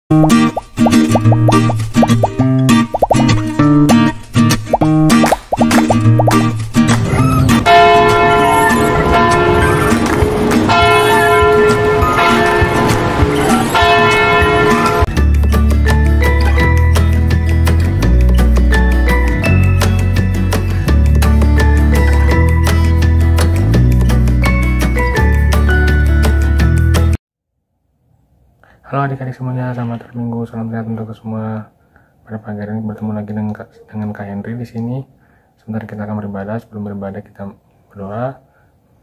Halo adik-adik semuanya, selamat minggu, salam sehat untuk semua. Pada pagi hari ini bertemu lagi dengan Kak Henry di sini. Sebentar kita akan beribadah. Sebelum beribadah kita berdoa.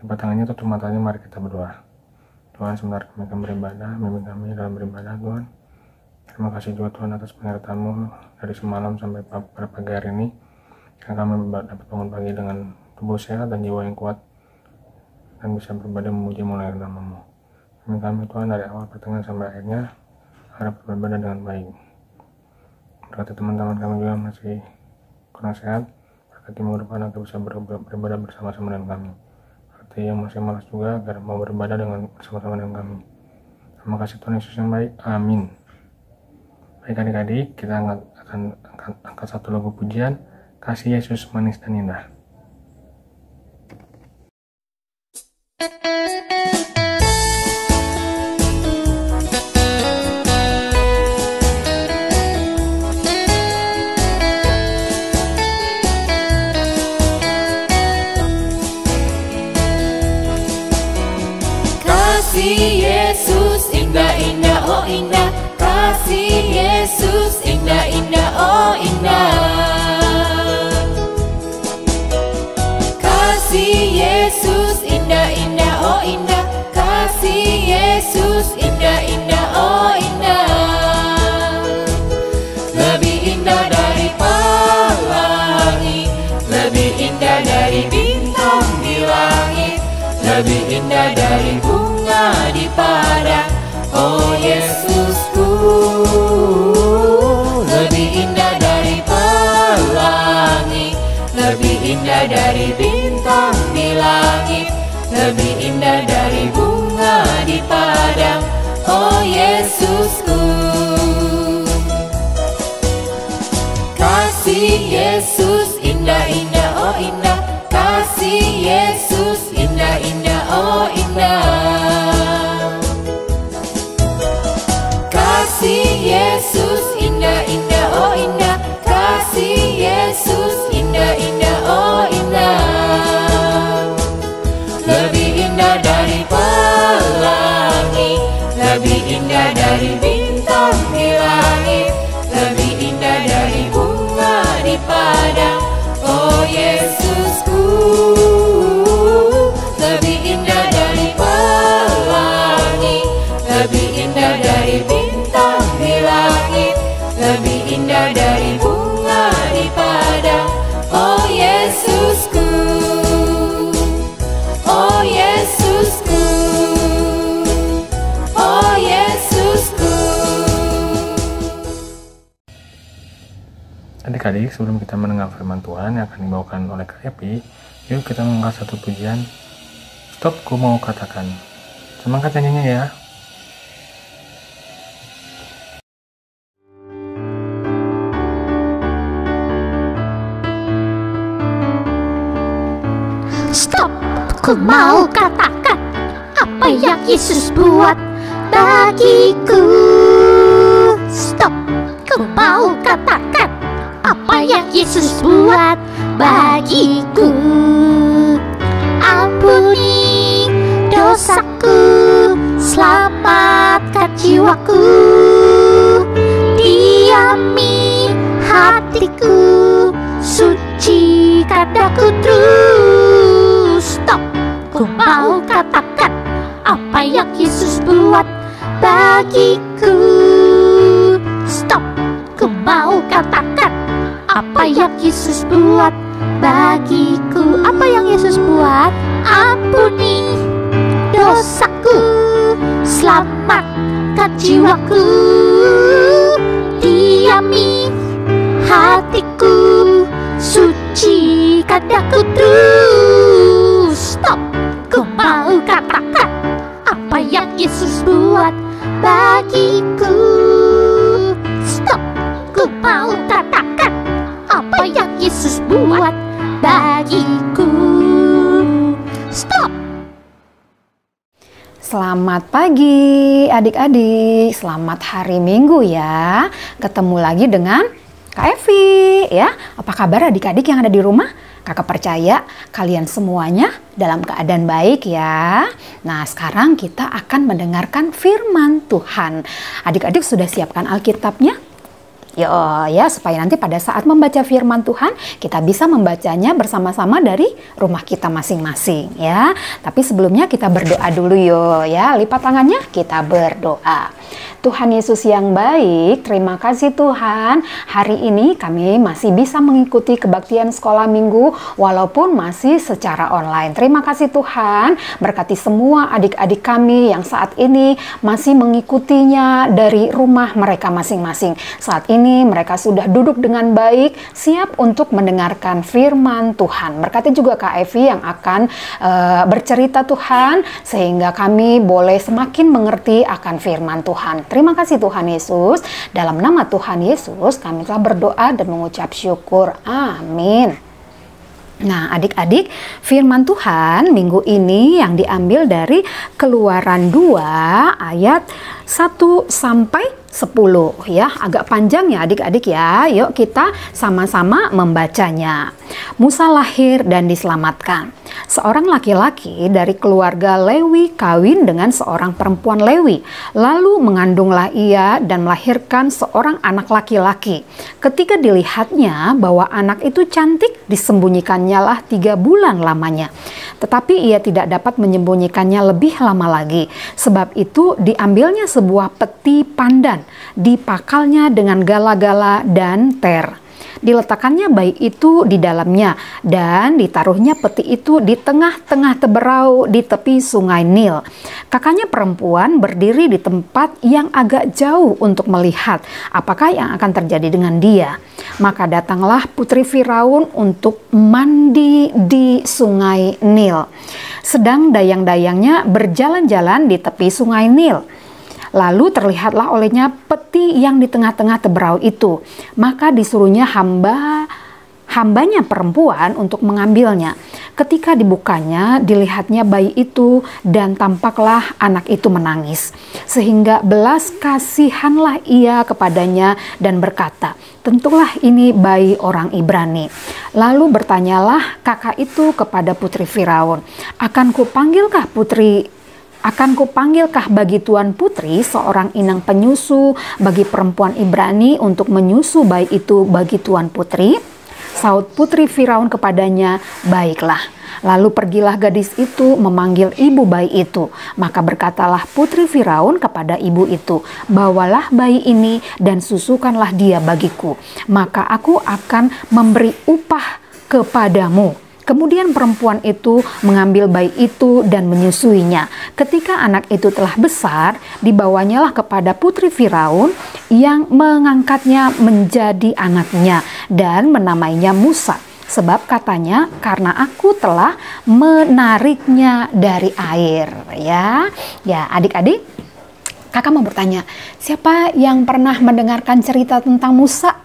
Lepas tangannya, tutup matanya, mari kita berdoa. Tuhan, sebentar kami akan beribadah, memimpin kami dalam beribadah, Tuhan. Terima kasih juga Tuhan atas penyertaan-Mu dari semalam sampai pada pagi hari ini. Karena kami dapat bangun pagi dengan tubuh sehat dan jiwa yang kuat dan bisa beribadah memuji memuliakan nama-Mu. Kami Tuhan dari awal pertengahan sampai akhirnya harap beribadah dengan baik. Berkati teman-teman kami juga masih kurang sehat, berkati minggu depan agar bisa beribadah bersama-sama dengan kami. Berkati yang masih malas juga agar mau beribadah dengan bersama-sama dengan kami. Terima kasih Tuhan Yesus yang baik, amin. Baik adik-adik, kita akan angkat satu lagu pujian, Kasih Yesus Manis dan Indah. Kasih Yesus indah-indah, oh indah. Kasih Yesus indah-indah, oh indah. Kasih Yesus indah-indah, oh indah. Kasih Yesus indah-indah, oh indah. Lebih indah dari pelangi, lebih indah dari bintang di langit, lebih indah dari bunga di padang, oh Yesusku. Lebih indah dari pelangi, lebih indah dari bintang di langit, lebih indah dari bunga di padang, oh Yesusku. Kasih Yesus indah-indah, oh indah. Kasih Yesus indah-indah, oh indah. Kasih Yesus indah-indah, oh indah. Kasih Yesus indah-indah, oh indah. Lebih indah dari pelangi, lebih indah dari bintang di langit, lebih indah dari bunga di padang, oh Yesusku. Lebih indah dari pelangi, lebih indah dari bintang di langit, lebih indah dari bunga di padang, oh Yesusku. Oh Yesusku, oh Yesusku. Adik-adik, sebelum kita mendengar firman Tuhan yang akan dibawakan oleh Kak Epi, yuk kita mengangkat satu pujian. Stop, ku mau katakan. Semangat nyanyinya ya. Stop, ku mau katakan apa yang Yesus buat bagiku. Stop, ku mau katakan apa yang Yesus buat bagiku. Ampuni dosaku, selamatkan jiwaku, diami hatiku, sucikan daku terus. Stop, ku mau katakan apa yang Yesus buat bagiku. Stop, ku mau katakan apa yang Yesus buat bagiku. Apa yang Yesus buat? Ampuni dosaku, selamatkan jiwaku, diami hatiku, sucikan daku terus. Stop, ku mau katakan apa yang Yesus buat bagiku. Selamat pagi adik-adik, selamat hari Minggu ya. Ketemu lagi dengan Kak Evi ya. Apa kabar adik-adik yang ada di rumah? Kakak percaya kalian semuanya dalam keadaan baik ya. Nah, sekarang kita akan mendengarkan firman Tuhan. Adik-adik sudah siapkan Alkitabnya? Yo ya, supaya nanti pada saat membaca firman Tuhan kita bisa membacanya bersama-sama dari rumah kita masing-masing ya. Tapi sebelumnya kita berdoa dulu yo ya. Lipat tangannya, kita berdoa. Tuhan Yesus yang baik, terima kasih Tuhan. Hari ini kami masih bisa mengikuti kebaktian sekolah minggu walaupun masih secara online. Terima kasih Tuhan, berkati semua adik-adik kami yang saat ini masih mengikutinya dari rumah mereka masing-masing. Saat ini mereka sudah duduk dengan baik, siap untuk mendengarkan firman Tuhan. Berkati juga Kak Evi yang akan bercerita Tuhan, sehingga kami boleh semakin mengerti akan firman Tuhan. Terima kasih Tuhan Yesus. Dalam nama Tuhan Yesus kami telah berdoa dan mengucap syukur. Amin. Nah, adik-adik, firman Tuhan minggu ini yang diambil dari Keluaran 2 ayat 1 sampai 10 ya. Agak panjang ya adik-adik ya. Yuk kita sama-sama membacanya. Musa lahir dan diselamatkan. Seorang laki-laki dari keluarga Lewi kawin dengan seorang perempuan Lewi. Lalu mengandunglah ia dan melahirkan seorang anak laki-laki. Ketika dilihatnya bahwa anak itu cantik, disembunyikannya lah 3 bulan lamanya. Tetapi ia tidak dapat menyembunyikannya lebih lama lagi. Sebab itu diambilnya sebuah peti pandan, dipakalnya dengan gala-gala dan ter. Diletakkannya bayi itu di dalamnya dan ditaruhnya peti itu di tengah-tengah teberau di tepi sungai Nil. Kakaknya perempuan berdiri di tempat yang agak jauh untuk melihat apakah yang akan terjadi dengan dia. Maka datanglah putri Firaun untuk mandi di sungai Nil. Sedang dayang-dayangnya berjalan-jalan di tepi sungai Nil. Lalu terlihatlah olehnya peti yang di tengah-tengah teberau itu. Maka disuruhnya hambanya perempuan untuk mengambilnya. Ketika dibukanya, dilihatnya bayi itu dan tampaklah anak itu menangis. Sehingga belas kasihanlah ia kepadanya dan berkata, tentulah ini bayi orang Ibrani. Lalu bertanyalah kakak itu kepada putri Firaun, akan kupanggilkah bagi tuan putri seorang inang penyusu bagi perempuan Ibrani untuk menyusu bayi itu bagi tuan putri? Saud putri Firaun kepadanya, baiklah. Lalu pergilah gadis itu memanggil ibu bayi itu. Maka berkatalah putri Firaun kepada ibu itu, bawalah bayi ini dan susukanlah dia bagiku. Maka aku akan memberi upah kepadamu. Kemudian perempuan itu mengambil bayi itu dan menyusuinya. Ketika anak itu telah besar, dibawanyalah kepada putri Firaun yang mengangkatnya menjadi anaknya dan menamainya Musa. Sebab katanya, karena aku telah menariknya dari air. Ya adik-adik, kakak mau bertanya, siapa yang pernah mendengarkan cerita tentang Musa?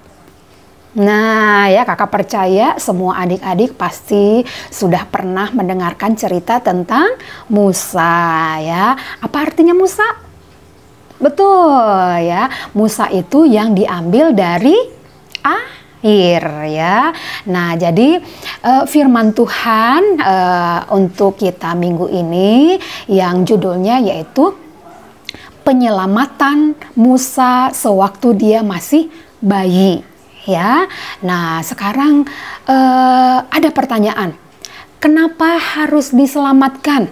Nah ya, kakak percaya semua adik-adik pasti sudah pernah mendengarkan cerita tentang Musa ya. Apa artinya Musa? Betul ya, Musa itu yang diambil dari air ya. Nah jadi firman Tuhan untuk kita minggu ini yang judulnya yaitu penyelamatan Musa sewaktu dia masih bayi. Ya, nah sekarang ada pertanyaan, kenapa harus diselamatkan?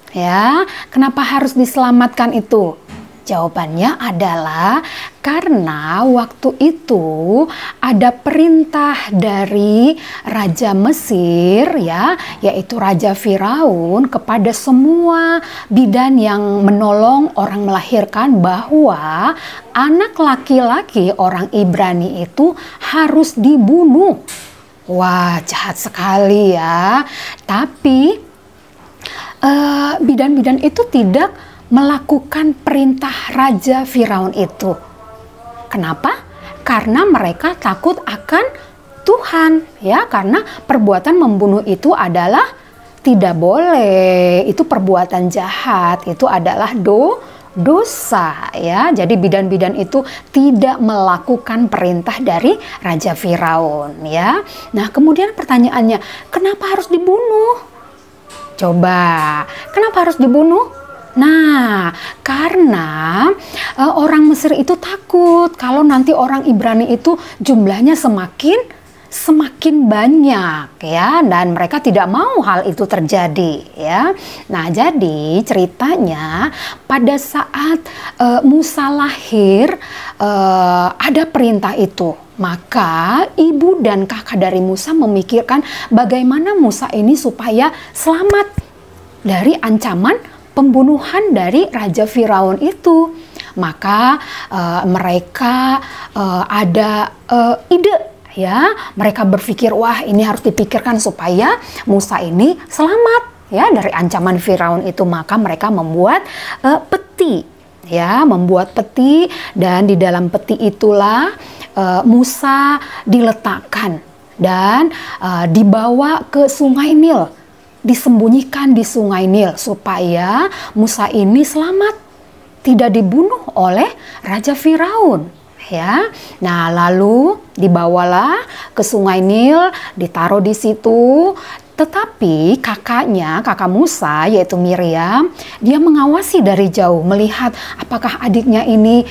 Ya, kenapa harus diselamatkan itu? Jawabannya adalah karena waktu itu ada perintah dari Raja Mesir ya, yaitu Raja Firaun kepada semua bidan yang menolong orang melahirkan bahwa anak laki-laki orang Ibrani itu harus dibunuh. Wah, jahat sekali ya. Tapi bidan-bidan itu tidak melakukan perintah Raja Firaun itu. Kenapa? Karena mereka takut akan Tuhan ya, karena perbuatan membunuh itu adalah tidak boleh, itu perbuatan jahat, itu adalah dosa ya. Jadi bidan-bidan itu tidak melakukan perintah dari Raja Firaun ya. Nah, kemudian pertanyaannya, kenapa harus dibunuh? Coba, kenapa harus dibunuh? Nah, karena orang Mesir itu takut kalau nanti orang Ibrani itu jumlahnya semakin banyak ya, dan mereka tidak mau hal itu terjadi ya. Nah, jadi ceritanya pada saat Musa lahir ada perintah itu, maka ibu dan kakak dari Musa memikirkan bagaimana Musa ini supaya selamat dari ancaman pembunuhan dari Raja Firaun itu. Maka mereka ada ide ya, mereka berpikir, wah ini harus dipikirkan supaya Musa ini selamat ya dari ancaman Firaun itu. Maka mereka membuat peti ya, membuat peti, dan di dalam peti itulah Musa diletakkan dan dibawa ke Sungai Nil, disembunyikan di Sungai Nil supaya Musa ini selamat, tidak dibunuh oleh Raja Firaun. Ya, nah lalu dibawalah ke Sungai Nil, ditaruh di situ. Tetapi kakak Musa yaitu Miriam, dia mengawasi dari jauh, melihat apakah adiknya ini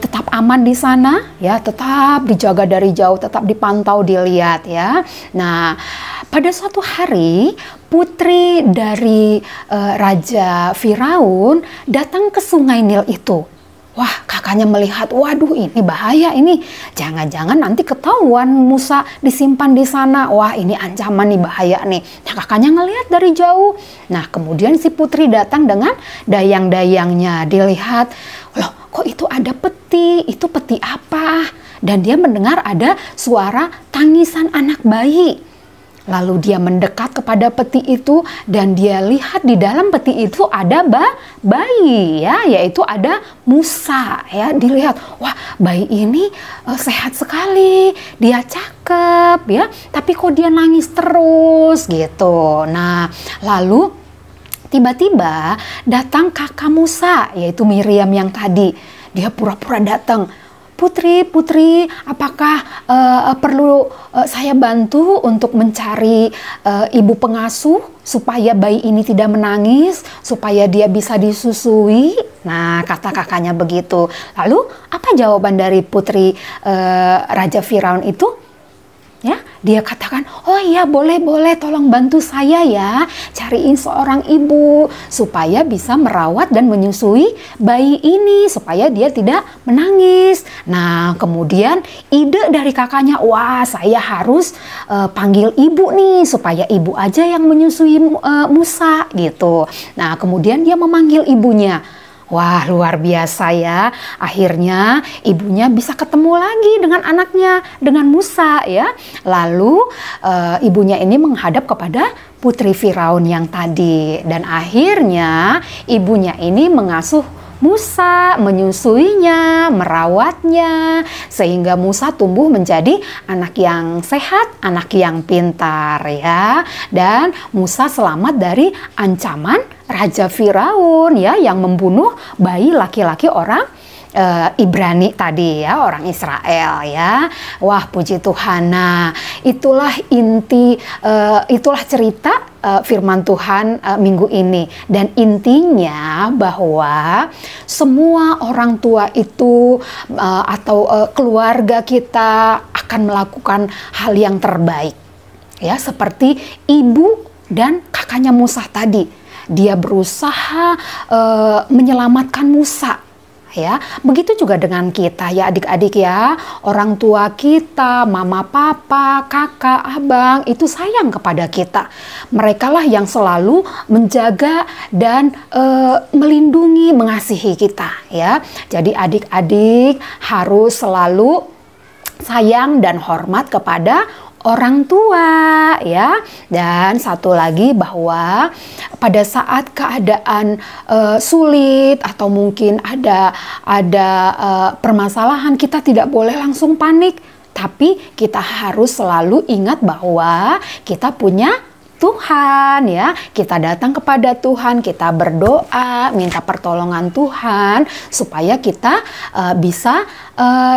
tetap aman di sana, ya, tetap dijaga dari jauh, tetap dipantau, dilihat ya. Nah, pada suatu hari putri dari Raja Firaun datang ke Sungai Nil itu. Wah, kakaknya melihat, waduh ini bahaya ini, jangan-jangan nanti ketahuan Musa disimpan di sana. Wah, ini ancaman nih, bahaya nih. Nah, kakaknya ngelihat dari jauh. Nah, kemudian si putri datang dengan dayang-dayangnya, dilihat, loh kok itu ada peti, itu peti apa? Dan dia mendengar ada suara tangisan anak bayi. Lalu dia mendekat kepada peti itu dan dia lihat di dalam peti itu ada bayi ya, yaitu ada Musa ya. Dilihat, wah bayi ini sehat sekali, dia cakep ya, tapi kok dia nangis terus gitu. Nah, lalu tiba-tiba datang kakak Musa yaitu Miriam yang tadi. Dia pura-pura datang. Putri, apakah perlu saya bantu untuk mencari ibu pengasuh supaya bayi ini tidak menangis, supaya dia bisa disusui? Nah, kata kakaknya begitu. Lalu apa jawaban dari putri Raja Firaun itu? Ya, dia katakan, oh iya boleh, tolong bantu saya ya, cariin seorang ibu supaya bisa merawat dan menyusui bayi ini supaya dia tidak menangis. Nah, kemudian ide dari kakaknya, wah saya harus panggil ibu nih supaya ibu aja yang menyusui Musa gitu. Nah, kemudian dia memanggil ibunya. Wah, luar biasa ya. Akhirnya ibunya bisa ketemu lagi dengan anaknya, dengan Musa ya. Lalu ibunya ini menghadap kepada putri Firaun yang tadi. Dan akhirnya ibunya ini mengasuh Musa, menyusuinya, merawatnya, sehingga Musa tumbuh menjadi anak yang sehat, anak yang pintar ya. Dan Musa selamat dari ancaman Raja Firaun ya, yang membunuh bayi laki-laki orang Ibrani tadi ya, orang Israel ya. Wah, puji Tuhan. Nah, itulah inti, itulah cerita firman Tuhan minggu ini. Dan intinya bahwa semua orang tua itu atau keluarga kita akan melakukan hal yang terbaik ya, seperti ibu dan kakaknya Musa tadi. Dia berusaha menyelamatkan Musa. Ya, begitu juga dengan kita ya adik-adik ya, orang tua kita, mama, papa, kakak, abang itu sayang kepada kita. Mereka lah yang selalu menjaga dan melindungi, mengasihi kita ya. Jadi adik-adik harus selalu sayang dan hormat kepada orang tua ya. Dan satu lagi, bahwa pada saat keadaan sulit atau mungkin ada permasalahan, kita tidak boleh langsung panik, tapi kita harus selalu ingat bahwa kita punya Tuhan ya, kita datang kepada Tuhan, kita berdoa, minta pertolongan Tuhan supaya kita bisa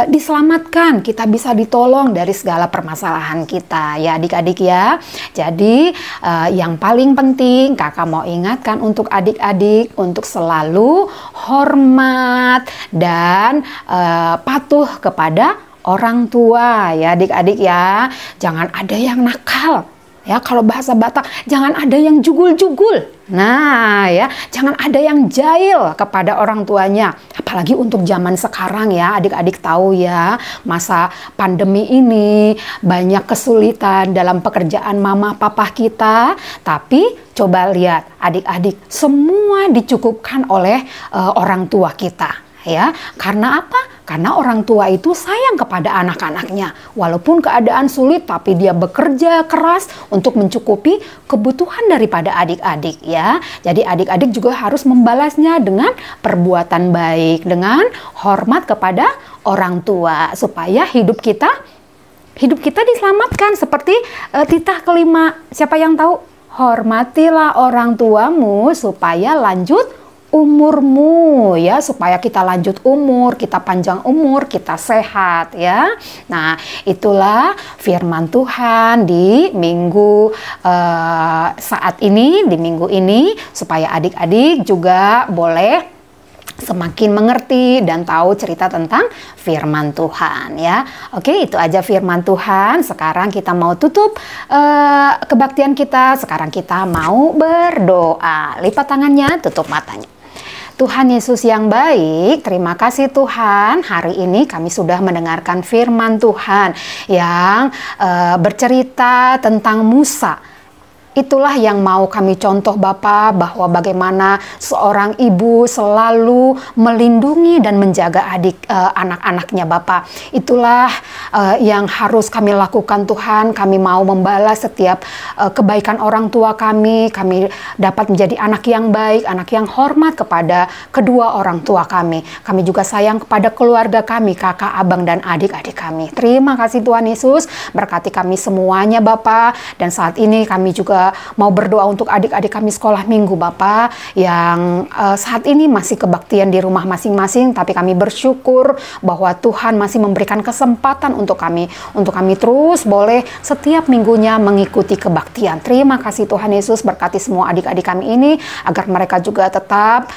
diselamatkan, kita bisa ditolong dari segala permasalahan kita ya adik-adik ya. Jadi yang paling penting kakak mau ingatkan untuk adik-adik untuk selalu hormat dan patuh kepada orang tua ya adik-adik ya. Jangan ada yang nakal. Ya, kalau bahasa Batak, jangan ada yang jugul-jugul. Nah, ya, jangan ada yang jahil kepada orang tuanya. Apalagi untuk zaman sekarang ya, adik-adik tahu ya, masa pandemi ini banyak kesulitan dalam pekerjaan mama papa kita. Tapi coba lihat adik-adik, semua dicukupkan oleh orang tua kita. Ya, karena apa? Karena orang tua itu sayang kepada anak-anaknya. Walaupun keadaan sulit, tapi dia bekerja keras untuk mencukupi kebutuhan daripada adik-adik ya. Jadi adik-adik juga harus membalasnya dengan perbuatan baik, dengan hormat kepada orang tua supaya hidup kita diselamatkan. Seperti titah kelima, siapa yang tahu? Hormatilah orang tuamu supaya lanjut umurmu ya, supaya kita lanjut umur, kita panjang umur, kita sehat ya. Nah, itulah firman Tuhan di minggu saat ini, di minggu ini, supaya adik-adik juga boleh semakin mengerti dan tahu cerita tentang firman Tuhan ya. Oke, itu aja firman Tuhan. Sekarang kita mau tutup kebaktian kita. Sekarang kita mau berdoa. Lipat tangannya, tutup matanya. Tuhan Yesus yang baik, terima kasih Tuhan, hari ini kami sudah mendengarkan firman Tuhan yang bercerita tentang Musa. Itulah yang mau kami contoh Bapak, bahwa bagaimana seorang ibu selalu melindungi dan menjaga anak-anaknya Bapak. Itulah yang harus kami lakukan Tuhan. Kami mau membalas setiap kebaikan orang tua kami dapat menjadi anak yang baik, anak yang hormat kepada kedua orang tua kami. Kami juga sayang kepada keluarga kami, kakak, abang, dan adik-adik kami. Terima kasih Tuhan Yesus, berkati kami semuanya Bapak. Dan saat ini kami juga mau berdoa untuk adik-adik kami sekolah minggu Bapak yang saat ini masih kebaktian di rumah masing-masing, tapi kami bersyukur bahwa Tuhan masih memberikan kesempatan untuk kami terus boleh setiap minggunya mengikuti kebaktian. Terima kasih Tuhan Yesus, berkati semua adik-adik kami ini agar mereka juga tetap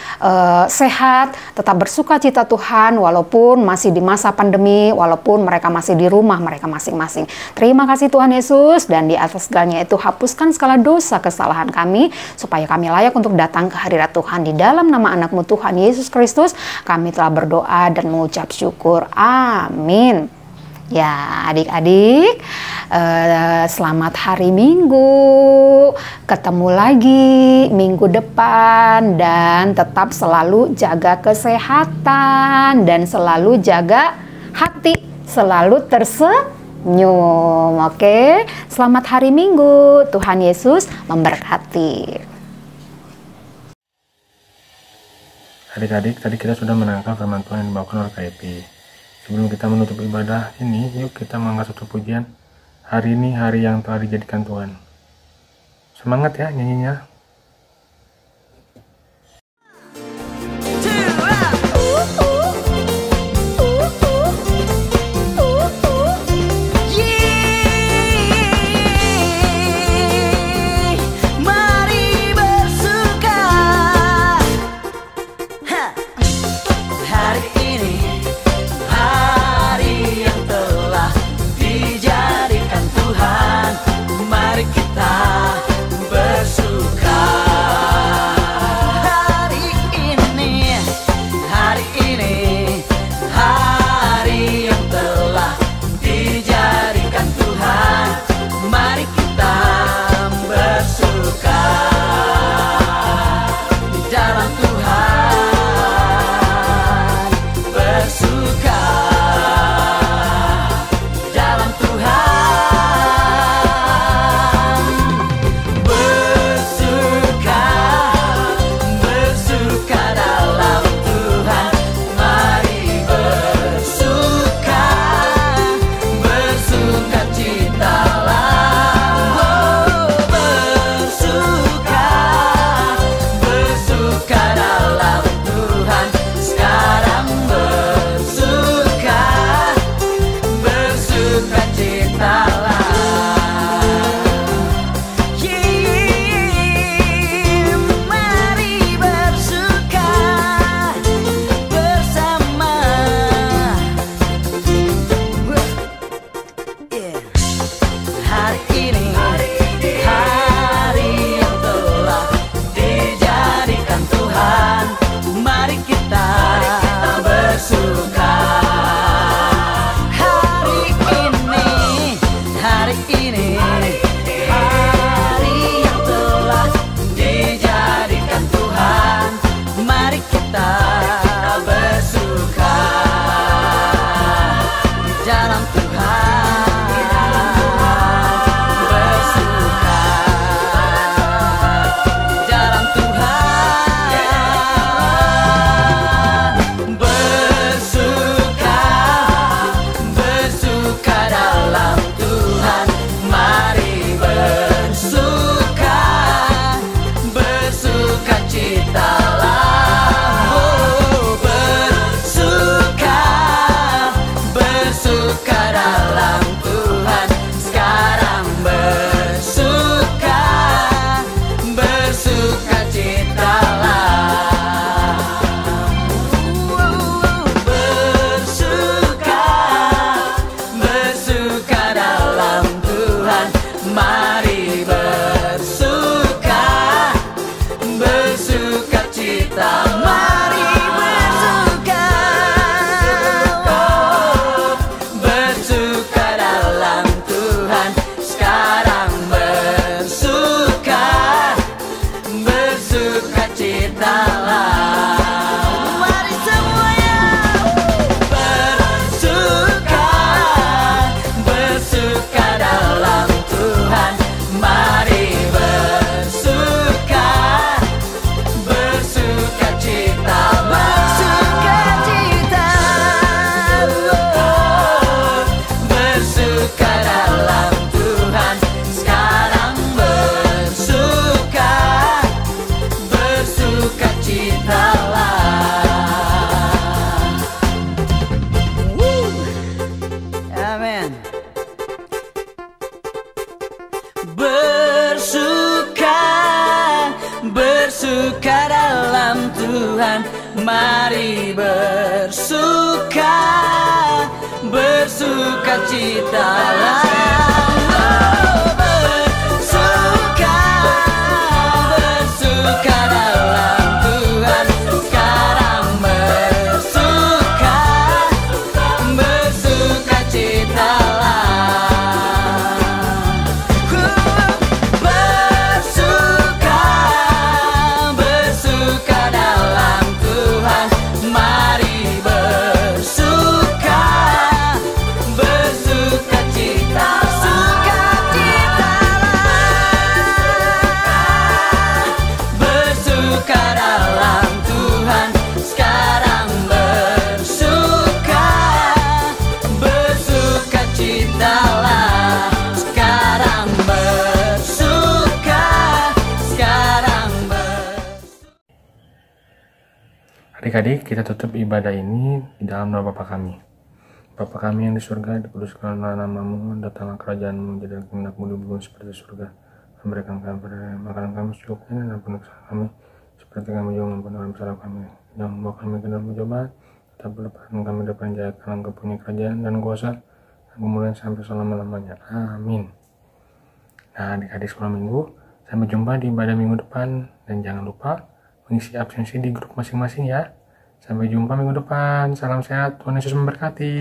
sehat, tetap bersuka cita Tuhan walaupun masih di masa pandemi, walaupun mereka masih di rumah mereka masing-masing. Terima kasih Tuhan Yesus, dan di atas segalanya itu hapuskan segala dosa kesalahan kami supaya kami layak untuk datang ke hadirat Tuhan. Di dalam nama anak-Mu Tuhan Yesus Kristus kami telah berdoa dan mengucap syukur. Amin. Ya adik-adik, selamat hari Minggu. Ketemu lagi minggu depan, dan tetap selalu jaga kesehatan dan selalu jaga hati, selalu tersenyum. Oke, selamat hari Minggu. Tuhan Yesus memberkati. Adik-adik, tadi kita sudah menangkap firman Tuhan yang dibawakan oleh Kak Epi. Sebelum kita menutup ibadah ini, yuk kita mengangkat satu pujian. Hari ini hari yang telah dijadikan Tuhan. Semangat ya nyanyinya. Mari kita bersuka. Amin. Bersuka, bersuka dalam Tuhan. Mari bersuka, bersuka citalah. Bersuka, bersuka dalam Tuhan. Sekarang bersuka, bersuka citalah. Bersuka, bersuka dalam Tuhan. Mari bersuka, bersuka cita, bersuka dalam Tuhan. Sekarang bersuka, bersuka citalah. Sekarang bersuka, sekarang Adik-adik, kita tutup ibadah ini di dalam doa Bapa kami. Bapa kami yang di surga, dikuduskanlah namamu, datanglah kerajaanmu, jadilah kehendakmu di bumi seperti di surga. Berikan kami pada makanan kami secukupnya, dan ampuni kesalahan kami, seperti kami juga mengampuni orang bersalah kami. Jangan membawa kami ke dalam pencobaan, tetapi lepaskan kami dari penjahat, karena Engkau punya kerajaan dan kuasa dan kemuliaan sampai selama-lamanya. Amin. Nah, adik-adik sekolah minggu, sampai jumpa di ibadah minggu depan, dan jangan lupa mengisi absensi di grup masing-masing ya. Sampai jumpa minggu depan. Salam sehat, Tuhan Yesus memberkati.